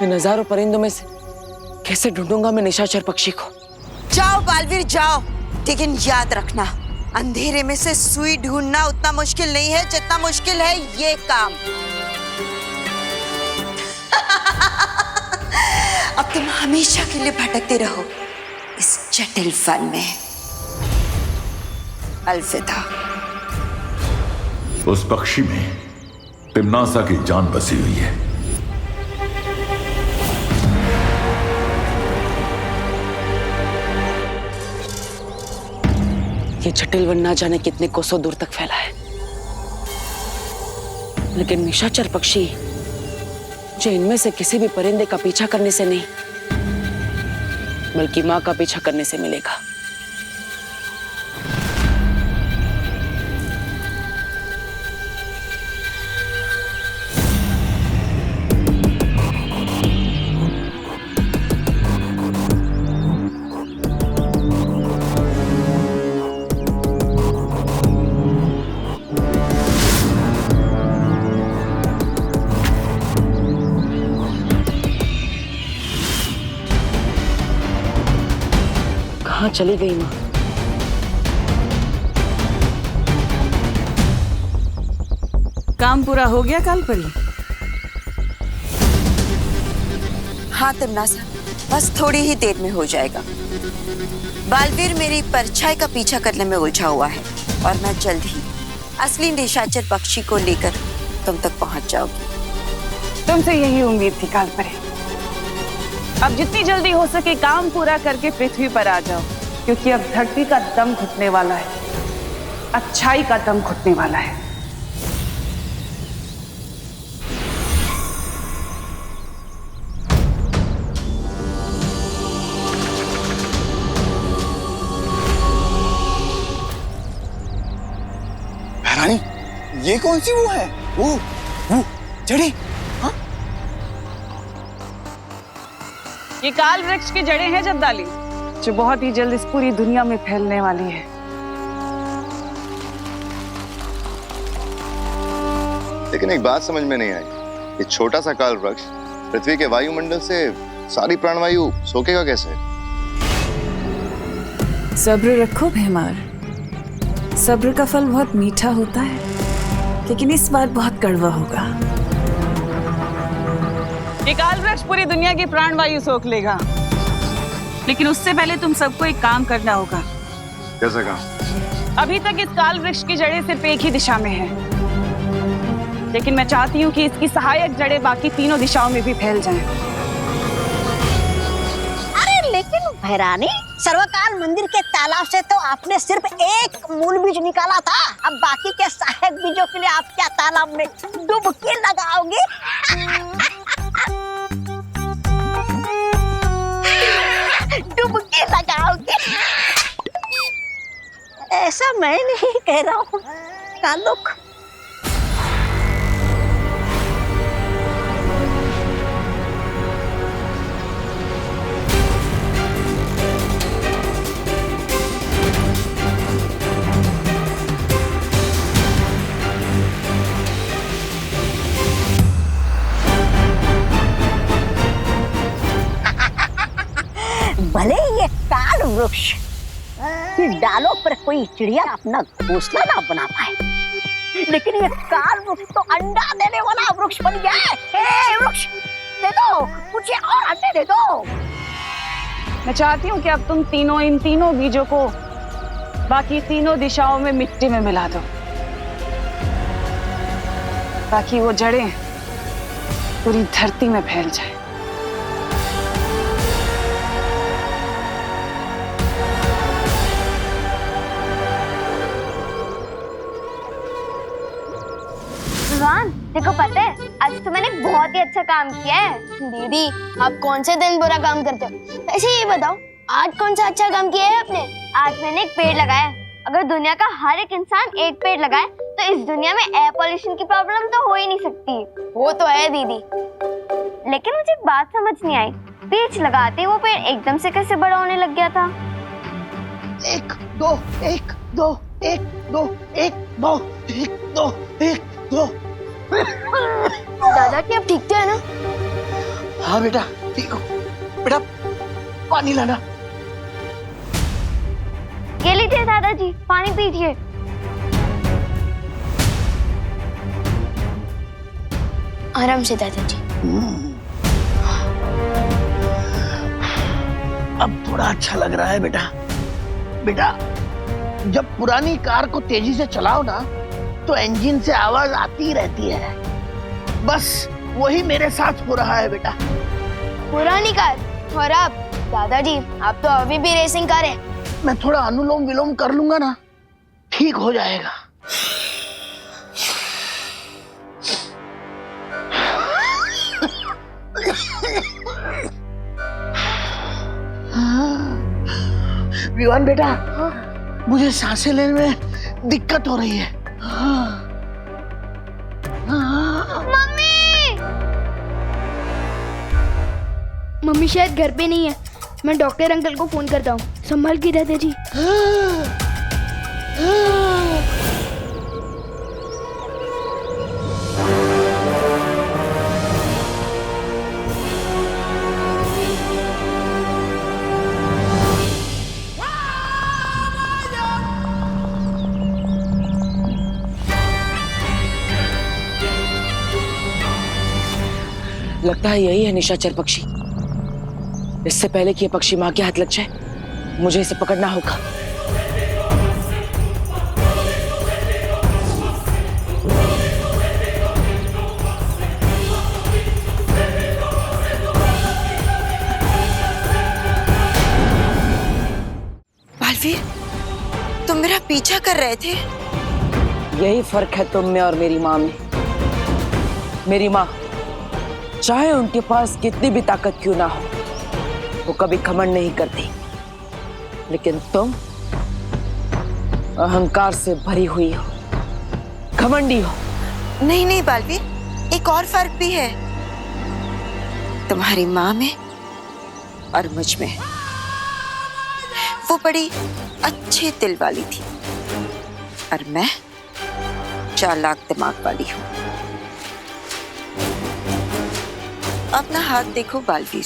इन हजारों परिंदों में से कैसे ढूंढूंगा मैं निशाचर पक्षी को? जाओ बालवीर जाओ, लेकिन याद रखना अंधेरे में से सुई ढूंढना उतना मुश्किल नहीं है जितना मुश्किल है ये काम। अब तुम हमेशा के लिए भटकते रहो इस जटिल वन में। अलविदा। उस पक्षी में तिम्नासा की जान बसी हुई है। ये जटिल वन ना जाने कितने कोसों दूर तक फैला है, लेकिन निशाचर पक्षी जो इनमें से किसी भी परिंदे का पीछा करने से नहीं बल्कि मां का पीछा करने से मिलेगा। कहाँ चली गई मां? काम पूरा हो गया कालपरी? हाँ तिम्नासा, बस थोड़ी ही देर में हो जाएगा। बालवीर मेरी परछाई का पीछा करने में उलझा हुआ है और मैं जल्द ही असली निशाचर पक्षी को लेकर तुम तक पहुंच जाओगी। तुमसे यही उम्मीद थी कालपरी। अब जितनी जल्दी हो सके काम पूरा करके पृथ्वी पर आ जाओ, क्योंकि अब धरती का दम घुटने वाला है, अच्छाई का दम घुटने वाला है। रानी, ये कौन सी वो है? वो जड़ी? हाँ? ये काल वृक्ष की जड़ें हैं जद्दाली, जो बहुत ही जल्द इस पूरी दुनिया में फैलने वाली है। लेकिन एक बात समझ में नहीं आई, ये छोटा सा काल वृक्ष पृथ्वी के वायुमंडल से सारी प्राणवायु सोखेगा कैसे? सब्र रखो भैमार, सब्र का फल बहुत मीठा होता है, लेकिन इस बार बहुत कड़वा होगा। ये काल वृक्ष पूरी दुनिया की प्राणवायु सोख लेगा, लेकिन उससे पहले तुम सबको एक काम करना होगा। कैसा काम? अभी तक इस काल वृक्ष की जड़ें सिर्फ एक ही दिशा में हैं, लेकिन मैं चाहती हूँ कि इसकी सहायक जड़ें बाकी तीनों दिशाओं में भी फैल जाएं। अरे लेकिन भैरानी, सर्वकाल मंदिर के तालाब से तो आपने सिर्फ एक मूल बीज निकाला था, अब बाकी के सहायक बीजों के लिए आप क्या तालाब में डुबकी लगाओगे? डुबकी लगाओगे? ऐसा मैं नहीं कह रहा हूँ कालुक। भले ये काल वृक्ष की डालों पर कोई चिड़िया अपना घोंसला ना बना पाए, लेकिन ये काल वृक्ष तो अंडा देने वाला वृक्ष बन गया है। हे वृक्ष, दे दो मुझे और अंडे दे दो। मैं चाहती हूँ कि अब तुम तीनों इन तीनों बीजों को बाकी तीनों दिशाओं में मिट्टी में मिला दो, ताकि वो जड़ें पूरी धरती में फैल जाए। भगवान, देखो पता है आज तो मैंने बहुत ही अच्छा काम किया है। दीदी, आप कौन से दिन बुरा काम करते हो? ऐसे ये बताओ, आज कौन सा अच्छा काम किया है आपने? आज मैंने एक पेड़ लगाया। अगर दुनिया का हर एक इंसान एक पेड़ लगाए तो इस दुनिया में एयर पॉल्यूशन की प्रॉब्लम तो हो ही नहीं सकती। वो तो है दीदी, लेकिन मुझे एक बात समझ नहीं आई, पेड़ लगाते वो पेड़ एकदम से कैसे बड़ा होने लग गया था? एक दो एक दो एक दो एक दो एक दो एक दो। दादा, क्या आप ठीक तो है ना? हाँ बेटा ठीक हो। बेटा पानी लाना। ये लीजिए दादाजी, पानी पीजिए। आराम से दादाजी। अब थोड़ा अच्छा लग रहा है बेटा। बेटा जब पुरानी कार को तेजी से चलाओ ना तो इंजन से आवाज आती रहती है, बस वही मेरे साथ हो रहा है बेटा। पुरानी कार और आप दादाजी, आप तो अभी भी रेसिंग कार है। मैं थोड़ा अनुलोम विलोम कर लूंगा ना, ठीक हो जाएगा। विवान बेटा, मुझे सांसें लेने में दिक्कत हो रही है। मम्मी शायद घर पे नहीं है, मैं डॉक्टर अंकल को फोन करता हूँ। संभाल के दादाजी। लगता है यही है निशाचर पक्षी। इससे पहले कि ये पक्षी मां के हाथ लग जाए, मुझे इसे पकड़ना होगा। बालवीर, तुम मेरा पीछा कर रहे थे? यही फर्क है तुम में और मेरी माँ में। मेरी माँ, चाहे उनके पास कितनी भी ताकत क्यों ना हो, वो कभी घमंड नहीं करती। लेकिन तुम अहंकार से भरी हुई हो, घमंडी हो। नहीं नहीं बालवीर, एक और फर्क भी है तुम्हारी माँ में और मुझ में। वो बड़ी अच्छे दिल वाली थी और मैं चालाक दिमाग वाली हूँ। अपना हाथ देखो बालवीर,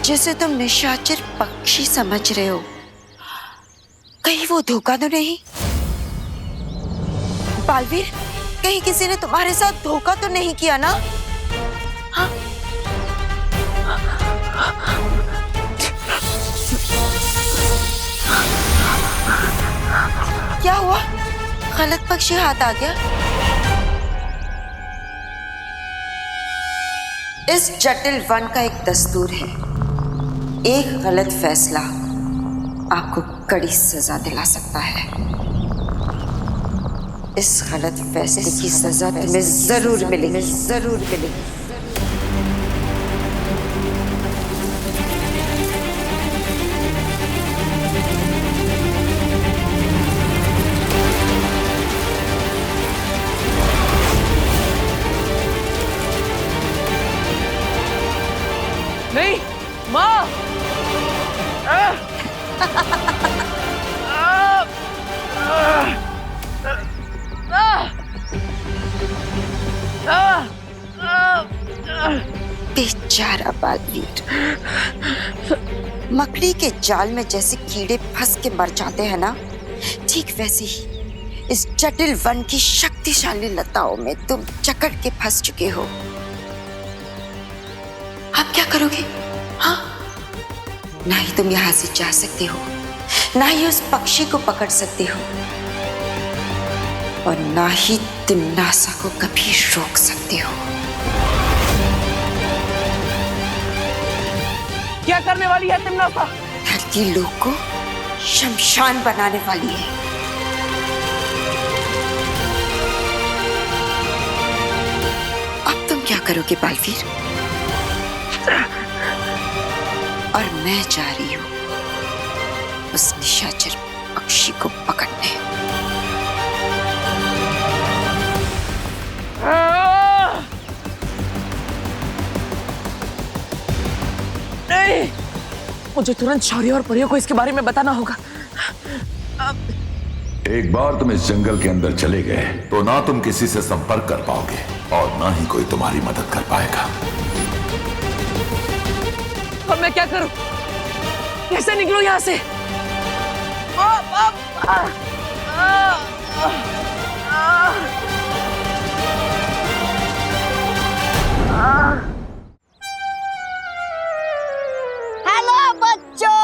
जिसे तुम निशाचर पक्षी समझ रहे हो, कहीं वो धोखा तो नहीं? बालवीर, कहीं किसी ने तुम्हारे साथ धोखा तो नहीं किया ना? हाँ? क्या हुआ? गलत पक्षी हाथ आ गया? इस जटिल वन का एक दस्तूर है, एक गलत फैसला आपको कड़ी सजा दिला सकता है। इस गलत फैसले की सजा तुम्हें जरूर मिलेगी, जरूर मिलेगी। नहीं माँ, बेचारा बालवीर, मकड़ी के जाल में जैसे कीड़े फंस के मर जाते हैं ना, ठीक वैसे ही इस जटिल वन की शक्तिशाली लताओं में तुम जकड़ के फंस चुके हो। आप क्या करोगे? हाँ, ना ही तुम यहां से जा सकते हो, ना ही उस पक्षी को पकड़ सकते हो, और ना ही तिम्नासा को कभी रोक सकते हो। क्या करने वाली है तिम्नासा? धरती लोक को शमशान बनाने वाली है। अब तुम क्या करोगे बालवीर? और मैं जा रही हूं उस निशाचर पक्षी को पकड़ने। नहीं, मुझे तुरंत शौर्य और परियों को इसके बारे में बताना होगा। एक बार तुम इस जंगल के अंदर चले गए तो ना तुम किसी से संपर्क कर पाओगे और ना ही कोई तुम्हारी मदद कर पाएगा। मैं क्या करूं? कैसे निकलूं यहाँ से? हेलो बच्चों,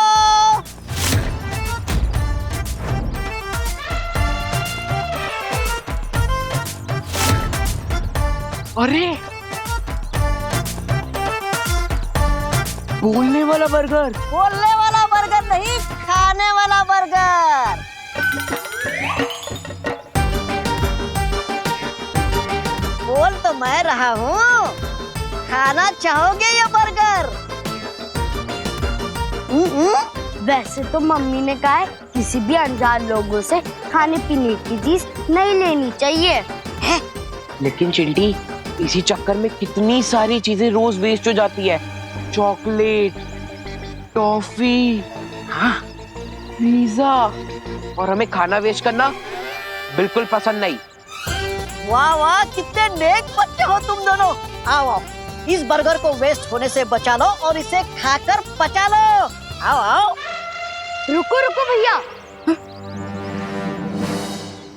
अरे बोलने वाला बर्गर। बोलने वाला बर्गर नहीं, खाने वाला बर्गर। बोल तो मैं रहा हूँ, खाना चाहोगे ये बर्गर? वैसे तो मम्मी ने कहा है किसी भी अनजान लोगों से खाने पीने की चीज नहीं लेनी चाहिए। है? लेकिन चिंटी, इसी चक्कर में कितनी सारी चीजें रोज वेस्ट हो जाती है। चॉकलेट, टॉफी, हाँ, पिज्जा, और हमें खाना वेस्ट करना बिल्कुल पसंद नहीं। वाह वाह, कितने नेक बच्चे हो तुम दोनों। आओ आओ, इस बर्गर को वेस्ट होने से बचा लो और इसे खाकर पचा लो। आओ आओ। रुको रुको भैया,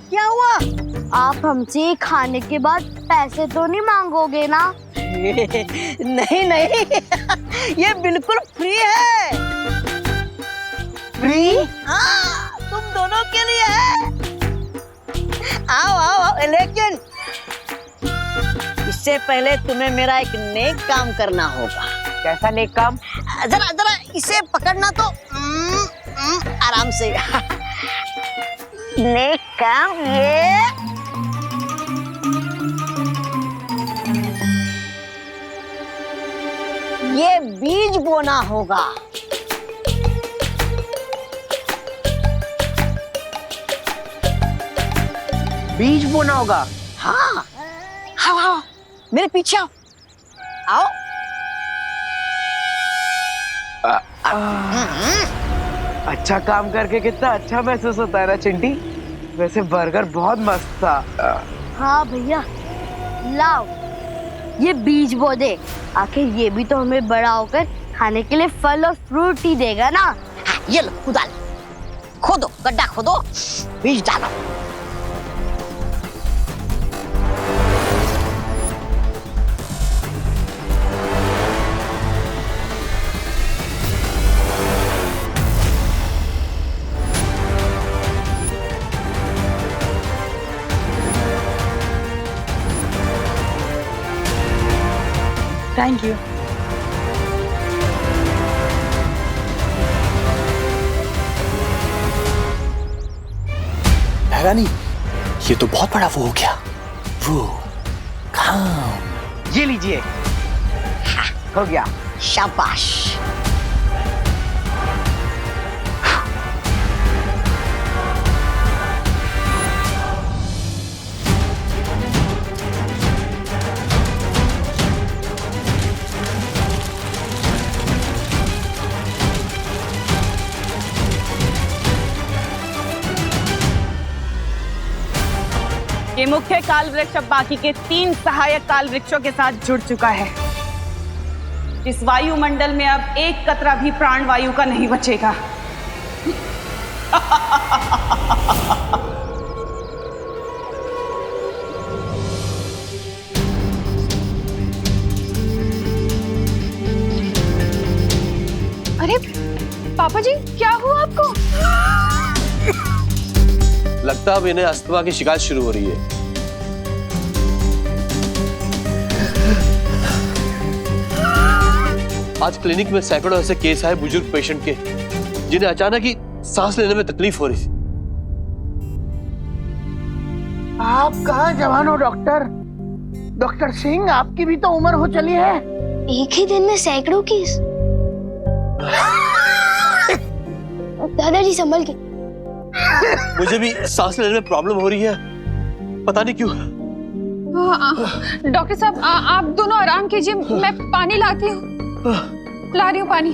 क्या हुआ? आप हमसे खाने के बाद पैसे तो नहीं मांगोगे ना? नहीं नहीं, ये बिल्कुल फ्री है। फ्री? हाँ, तुम दोनों के लिए है। आओ आओ आओ, लेकिन इससे पहले तुम्हें मेरा एक नेक काम करना होगा। कैसा नेक काम? जरा जरा इसे पकड़ना तो आराम से। नेक काम ये बीज बोना होगा। बीज बोना होगा? हाँ, आओ आओ, मेरे पीछे आओ। आओ। अच्छा काम करके कितना अच्छा महसूस होता है ना चिंटी। वैसे बर्गर बहुत मस्त था। हाँ भैया, लाओ ये बीज बो दे। आखिर ये भी तो हमें बड़ा होकर खाने के लिए फल और फ्रूट ही देगा ना। हाँ, ये लो, खुदा लो, खोदो, गड्ढा खोदो, बीज डालो। Thank you. नहीं, ये तो बहुत बड़ा वो हो गया। वो काम। ये लीजिए। हो गया। शाबाश। ये मुख्य काल वृक्ष अब बाकी के 3 सहायक काल वृक्षों के साथ जुड़ चुका है। इस वायुमंडल में अब एक कतरा भी प्राणवायु का नहीं बचेगा। अरे पापा जी, क्या हुआ आपको? लगता है अब इन्हें अस्थमा की शिकायत शुरू हो रही है। आज क्लिनिक में सैकड़ों ऐसे केस आए बुजुर्ग पेशेंट के, जिन्हें अचानक ही सांस लेने में तकलीफ हो रही थी। आप कहाँ जवान हो डॉक्टर? डॉक्टर सिंह, आपकी भी तो उम्र हो चली है। एक ही दिन में सैकड़ों केस। दादाजी संभल के। मुझे भी सांस लेने में प्रॉब्लम हो रही है, पता नहीं क्यों। डॉक्टर साहब, आप दोनों आराम कीजिए, मैं पानी लाती हूँ। ला रही हूँ पानी।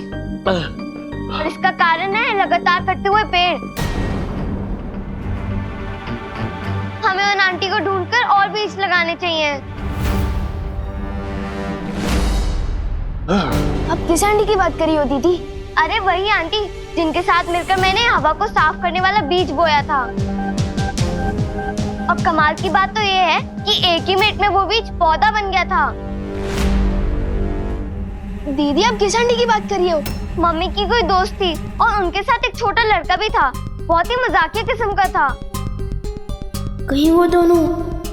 और इसका कारण है लगातार कटते हुए पेड़। हमें उन आंटी को ढूंढकर और बीज लगाने चाहिए। अब किस आंटी की बात करी हो दीदी? अरे वही आंटी जिनके साथ मिलकर मैंने हवा को साफ करने वाला बीज बोया था। अब कमाल की बात तो ये है कि एक ही मिनट में वो बीज पौधा बन गया था। दीदी आप किस आंटी की बात कर रही हो? मम्मी की कोई दोस्त थी और उनके साथ एक छोटा लड़का भी था, बहुत ही मजाकिया किस्म का था। कहीं वो दोनों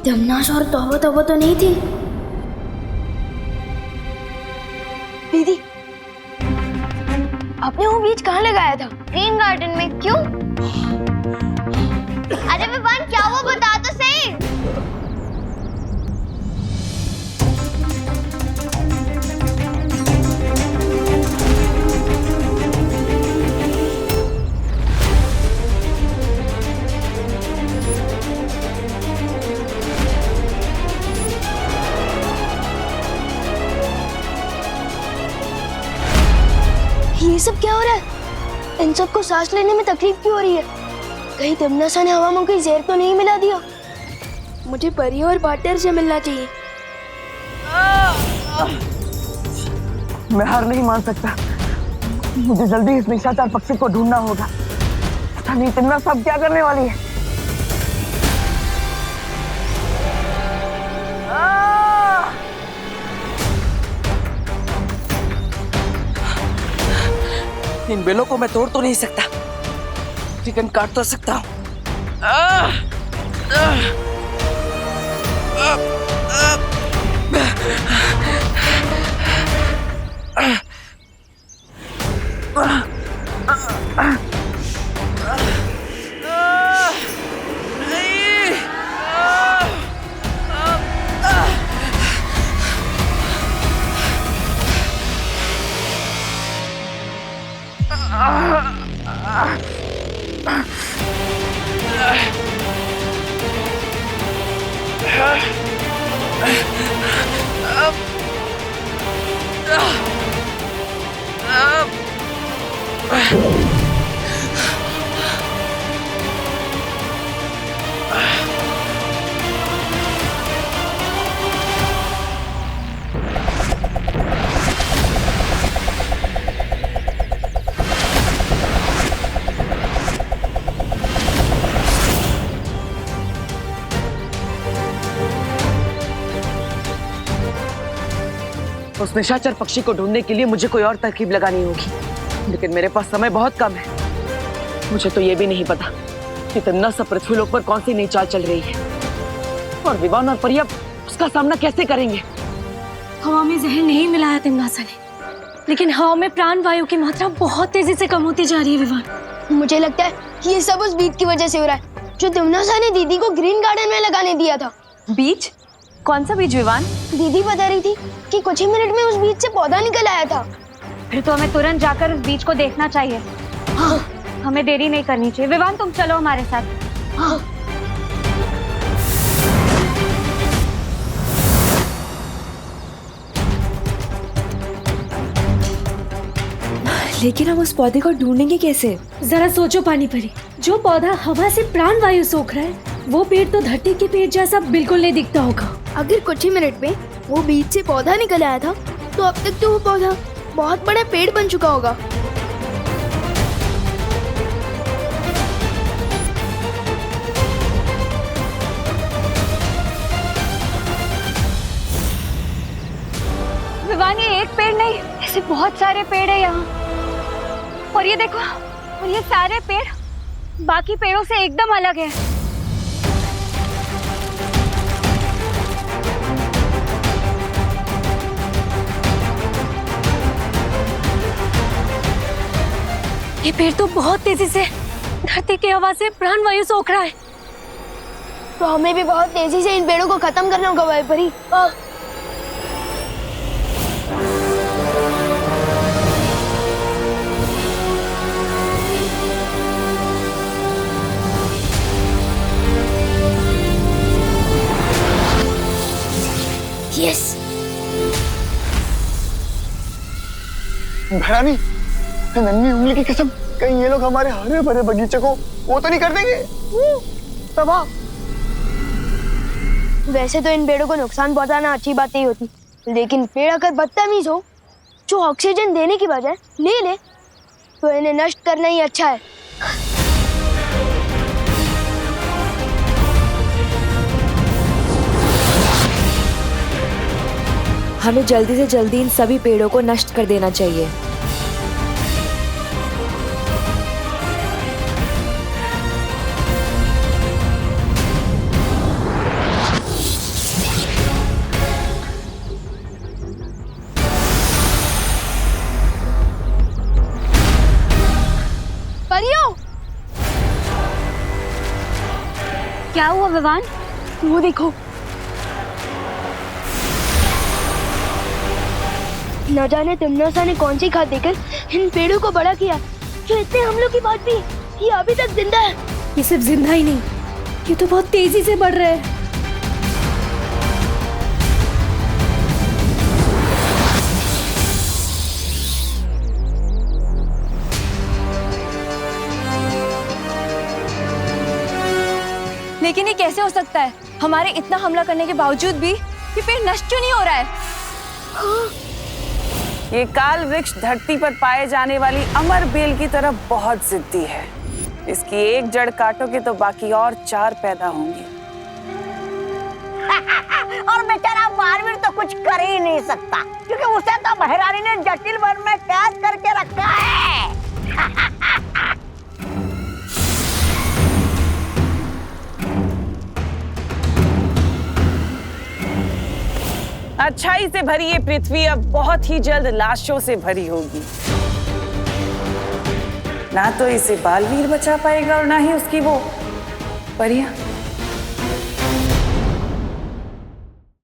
दमनाश और तौबा तौबा तो नहीं थी? दीदी आपने वो बीज कहाँ लगाया था? ग्रीन गार्डन में। क्यों? अरे विवान क्या वो बता तो सही। ये सब क्या हो रहा है? इन सबको सांस लेने में तकलीफ क्यों हो रही है? कहीं दमनासा ने हवा में कोई जहर तो नहीं मिला दिया? मुझे परी और पार्टनर से मिलना चाहिए। मैं हार नहीं मान सकता। मुझे जल्दी इस निशाचर पक्षी को ढूंढना होगा। पता नहीं तिमना सब क्या करने वाली है। इन बेलों को मैं तोड़ तो नहीं सकता, लेकिन काट तो सकता हूँ। उस निशाचर पक्षी को ढूंढने के लिए मुझे कोई और तरकीब लगानी होगी, लेकिन मेरे पास समय बहुत कम है। मुझे तो ये भी नहीं पता कि तिमना सा पृथ्वी लोक पर कौन सी नई चाल चल रही है, और विवान और परिया उसका सामना कैसे करेंगे। हवा में जहर नहीं मिलाया तिमनासा ने, लेकिन हवा में प्राण वायु की मात्रा बहुत तेजी से कम होती जा रही है विवान। मुझे लगता है कि ये सब उस बीज की वजह से हो रहा है जो दमनासा ने दीदी को ग्रीन गार्डन में लगाने दिया था। बीज? कौन सा बीज विवान? दीदी बता रही थी कि कुछ ही मिनट में उस बीज से पौधा निकल आया था। फिर तो हमें तुरंत जाकर उस बीज को देखना चाहिए। हाँ। हमें देरी नहीं करनी चाहिए। विवान तुम चलो हमारे साथ। हाँ। लेकिन हम उस पौधे को ढूंढेंगे कैसे? जरा सोचो पानी परी, जो पौधा हवा से प्राण वायु सोख रहा है वो पेड़ तो धरती के पेड़ जैसा बिल्कुल नहीं दिखता होगा। अगर कुछ ही मिनट में वो बीज से पौधा निकल आया था तो अब तक तो वो पौधा बहुत बड़ा पेड़ बन चुका होगा। विवान ये एक पेड़ नहीं, ऐसे बहुत सारे पेड़ है यहाँ। और ये देखो, और ये सारे पेड़ बाकी पेड़ों से एकदम अलग है। ये पेड़ तो बहुत तेजी से धरती की हवा से प्राण वायु सोख रहा है। तो हमें भी बहुत तेजी से इन पेड़ों को खत्म करना होगा भाई परी। यस। भरानी, नन्ही उंगली की कसम, कहीं ये लोग हमारे हरे भरे बगीचे को वो तो नहीं कर देंगे तबाह। वैसे तो इन पेड़ों को नुकसान पहुंचाना अच्छी बात नहीं होती, लेकिन पेड़ अगर बदतमीज हो जो ऑक्सीजन देने की बजाय ले ले, तो इन्हें नष्ट करना ही अच्छा है। हमें जल्दी से जल्दी इन सभी पेड़ों को नष्ट कर देना चाहिए। परियों, क्या हुआ विवान? वो देखो, न जाने तिमनासा ने कौन सी खाद देकर इन पेड़ों को बड़ा किया जो इतने हमलों की बात भी ये अभी तक जिंदा है। ये सिर्फ जिंदा ही नहीं, ये तो बहुत तेजी से बढ़ रहे हैं। लेकिन ये कैसे हो सकता है? हमारे इतना हमला करने के बावजूद भी ये पेड़ नष्ट क्यों नहीं हो रहा है? ये काल वृक्ष धरती पर पाए जाने वाली अमर बेल की तरह बहुत जिद्दी है। इसकी एक जड़ काटोगे तो बाकी और 4 पैदा होंगे। और बेचारा बालवीर तो कुछ कर ही नहीं सकता, क्योंकि उसे तो महारानी ने जटिल वन में कैद करके रखा है। अच्छाई से भरी ये पृथ्वी अब बहुत ही जल्द लाशों से भरी होगी। ना तो इसे बालवीर बचा पाएगा और ना ही उसकी वो परियां।